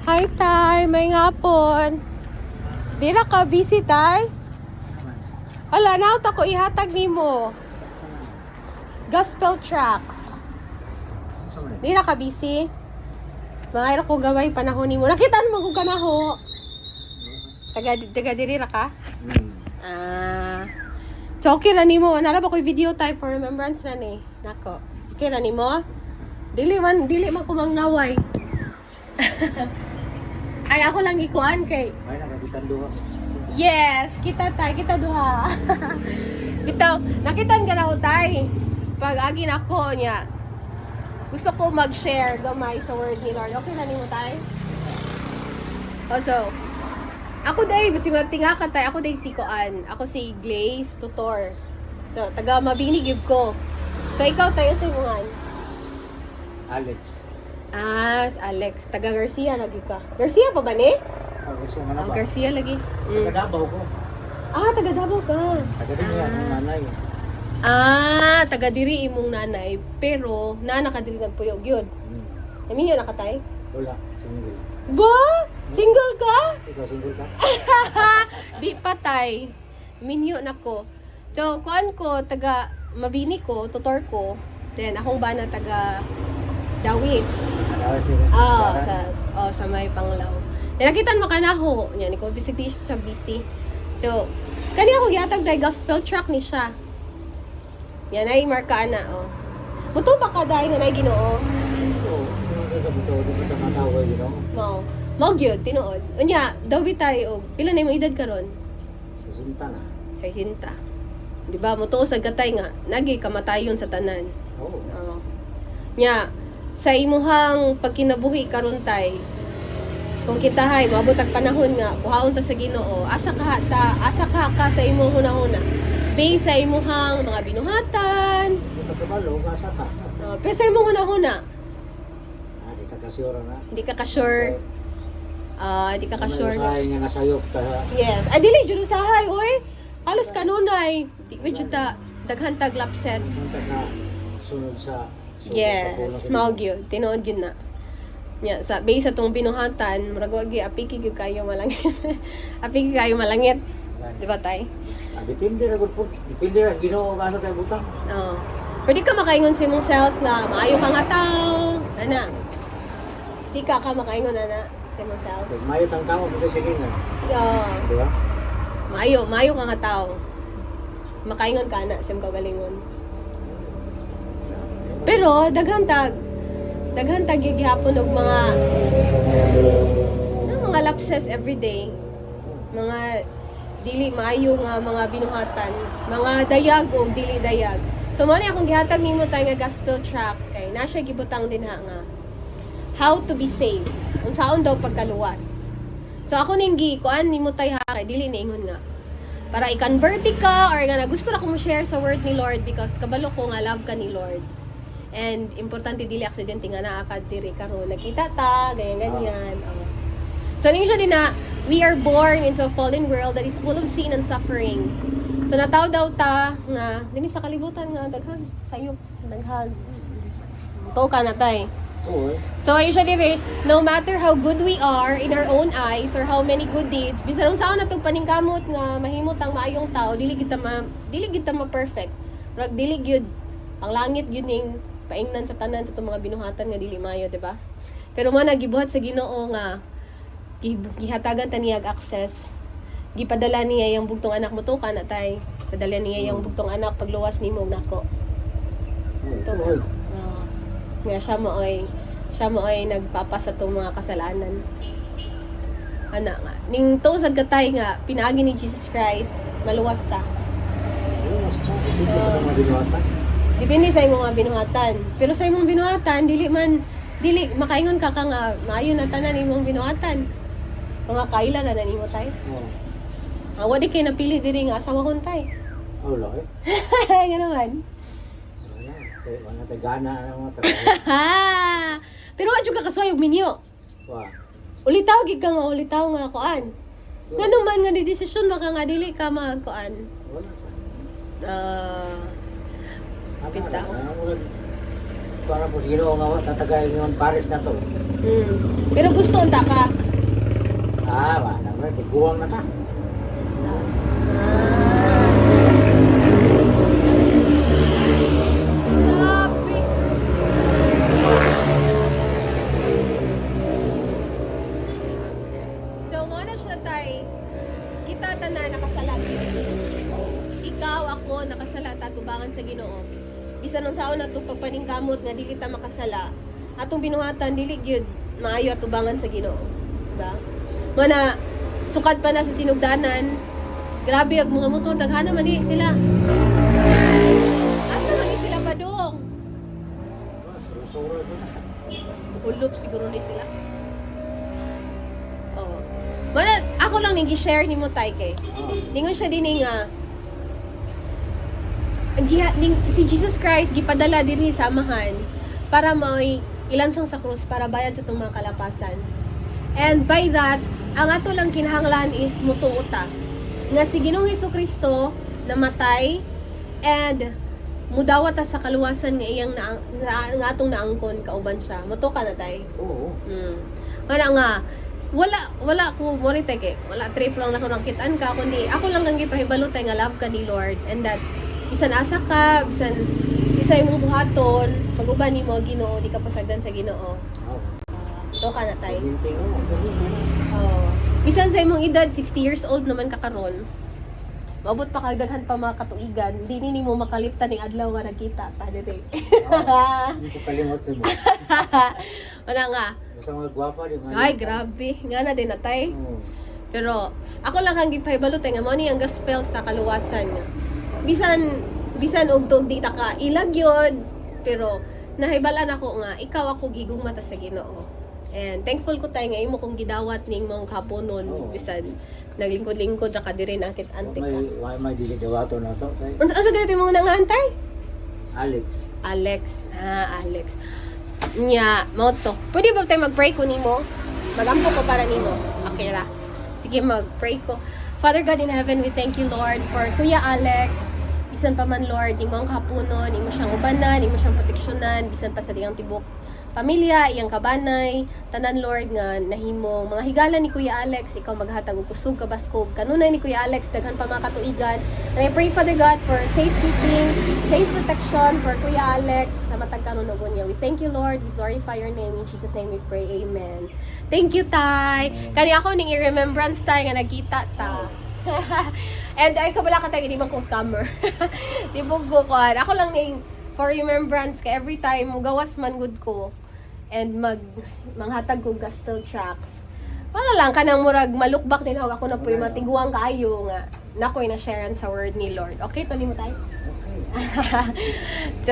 Hi, Tay. May ngapon. Di na ka busy, Tay? Hala, naot ako ihatag nimo. Gospel tracks. Di na ka busy? Mga ko gaway panahon nimo. Nakita mo kung kanaho. Taga diri ra ka? So okay ra nimo. Nara ba ko'y video type for remembrance na ni. Nako. Okay ra nimo? Dili man ko mangnaway. Ay, ako lang ikuan kay. Ay, nakabitan duha. Yes, kita duha. Nakitan ka na ko tay. Pag agin ako niya. Gusto ko mag-share gamay sa word ni Lord. Okay na nimo tay? Also, ako day, basi matinga ka tay. Ako day si Koan. Ako si Glaze Tutor. So, taga Mabinig yun ko. So, ikaw tayo sa imungan. Alex. Alex. Taga Garcia lagi ka. Garcia pa ba ni? Gusto mo na ba? Garcia lagi. Taga-Davao ko. Taga Davao ka. Taga din yan, yung nanay. Taga diri imong nanay. Pero, nakadiri nagpuyog yun. Amin yun nakatay? Wala, single. Ba? Single ka? Ikaw single ka? Di patay. Minyo na ko. So, kuan ko, taga Mabini ko, tutor ko. Then, akong bana taga Dawis. Sa may Panglaw. Nakitan mo ka na ho. Yan, ikaw bisig di siya sa busy. So, kani ako gihatag dahil gospel track ni siya. Yan ay marka na, oh. Muto pa ka dahil na ginoo. Oo. Di ba nakatawag, you know? Mao gyud tinuod. Unya, dawi tayo og pila na imong edad karon? Sa sinta na. 60. Di ba mo tuo sa gatay nga nagi kamatayon sa tanan. Oo. Nya sa imuhang pagkinabuhi karon tay. Kung kita hay maabot ang panahon nga kuhaon ta sa Ginoo, asa ka sa imong hunahuna. Based sa imuhang mga binuhatan. Ito kabalo, kasa ka. Pero sa imong hunahuna, Di ka kasyura na. di ka ka-sure. Di ka ka-sure. May usahay nga nasayop ta. Yes. Dili jud usahay oy. Halos kanunay. Di ba jud ta daghan tag lapses. Punta ka sunod sa... Yes, mao gyud. Tinuod gyud na. Nya sa base sa tong binuhatan, murag wa gyud apiki gyud kayo malangit. Apiki kayo malangit. Di ba tay? Depende ra gud po. Depende ra Ginoo nga sa tayo butang. Oo. Pwede ka makaingon sa imong self nga maayo ka nga tawo. Ana. Di ka makaingon ana sa imong self. Mayo tang tao pagka silingan. Oo. Di ba? Maayo ka nga tawo. Makaingon ka na sa imong kagalingon. Pero daghan tag yung gihapon og mga lapses everyday. Mga dili maayo nga mga binuhatan, mga dayag o dili dayag. So mo ni akong gihatag nimo tay nga gospel track kay na siya gibutang din nga how to be saved. Unsaon daw pagkaluwas. So ako ning kuan nimo tay ha kay dili niingon nga para i-convert ka or nga gusto ra ko mo share sa word ni Lord because kabalo ko nga love ka ni Lord. And importante dili aksidente nga naa ka diri karon nakita ta ganyan. So ning siya din na we are born into a fallen world that is full of sin and suffering. So nataw daw ta nga dinhi sa kalibutan nga daghang sayop, daghang to ka na tay. Oo. So usually no matter how good we are in our own eyes or how many good deeds, bisan unsaon natong paningkamot nga mahimot ang maayong tao, dili kita ma-perfect. Rag dili gyud ang langit gyud ning paingnan sa tanan sa itong mga binuhatan nga dili maayo, di ba? Pero man nagibuhat sa Ginoo nga gihatagan ta niya access. Gipadala niya yung bugtong anak mo to kana tay. Padala niya yung bugtong anak pagluwas nimo nako. Ito nga siya mo ay nagpapasa tong mga kasalanan. Ana nga ning to sad katay nga pinaagi ni Jesus Christ maluwas ta. Depende sa imong mga binuhatan. Pero sa imong binuhatan, dili makaingon ka nga maayo na tanan imong binuhatan. Mga kaila na nimo tay. Oo. Wa di kay napili diri nga asawahon tay. Wala eh. Ganaman. Wala tayo gana na mga trabaho. Pero wa jud ka kasuway og minyo. Wah. Ulitaw gid ka nga ulitaw nga kuan. Ngano man nga ni desisyon maka nga dili ka magkuan. Wala sa. Pita. Para po Ginoo nga tatagayin yung Paris na to. Pero gusto unta ka. Wala ba? Tiguang na ka. Grabe. So, muna siya tay. Kita tanan nakasala. Ikaw, ako, nakasala tatubangan sa Ginoo. Bisan nung saon na ito pagpaningkamot nga dili ta makasala. Atong binuhatan dili gyud maayo atubangan sa Ginoo. Diba? Mana sukad pa na sa sinugdanan. Grabe ang mga motor daghana man ni sila. Asa man ni sila padong? Sura ko na. Ulop siguro ni sila. Oo. Mana ako lang ning gi-share nimo tay kay. Ningon siya dinhi nga si Jesus Christ gipadala dinhi sa amahan para may ilansang sa krus para bayad sa itong mga kalapasan. And by that, ang ato lang kinahanglan is mutuota nga si Ginoong Hesukristo namatay and mudawat ta sa kaluwasan nga iyang nga atong naangkon kauban siya. Muto ka na tay. Oo. Wala nga wala ko mo rin teke. Wala trip lang na ko nakitaan ka kundi ako lang ang gipahibalo tay nga love ka ni Lord and that bisan asa ka, bisan isa imong buhaton, pag-uban nimo Ginoo, di ka pasagdan sa Ginoo. To ka na tay. Oh. Bisan sa imong edad 60 years old naman ka karon. Maabot pa kag daghan pa mga katuigan, di nimo makaliptan ning adlaw nga nagkita ta dire. Hindi ko kalimot mo. Wala nga. Basta mga gwapa di ba? Ay, grabe. Nga na din na tay. Pero ako lang ang gipahibalo tay nga mo ni ang gospel sa kaluwasan. Bisan og tog di ta ka ilag yun, pero nahibalan ako nga ikaw ako gigugma ta sa Ginoo. And thankful ko tay nga imo kong gidawat ning mong kaponon bisan naglingkod-lingkod ra ka diri na akit ante ka. May dili dawato na to. Unsa ganito mo na nga antay? Alex. Alex. Nya, mo to. Pwede ba tayo mag-pray ko nimo? Magampo ko para nimo. Okay ra. Sige, mag-pray ko. Father God in heaven, we thank you, Lord, for Kuya Alex. Bisan pa man, Lord, imo ang kapunon, imo siyang ubanan, imo siyang proteksyonan, bisan pa sa diyang tibok pamilya, iyang kabanay, tanan, Lord, nga nahimo mga higala ni Kuya Alex, ikaw maghatag og kusog kabaskog kanunay ni Kuya Alex, daghan pa mga katuigan. And I pray, Father God, for safe keeping, safe protection for Kuya Alex sa matag kanunugon niya. We thank you, Lord. We glorify your name. In Jesus' name we pray. Amen. Thank you, Tay. Kani ako ning i-remembrance, Tay, nga nagkita ta. And ay kabala ka tayo, di man kong scammer. Di bugo ko. Ako lang ning for remembrance ka every time mugawas man good ko and manghatag ko gospel tracks. Para lang kanang murag malukbak din ako na po matiguang kaayo nga nakoy na sharean sa word ni Lord. Okay to nimo tayo. Okay.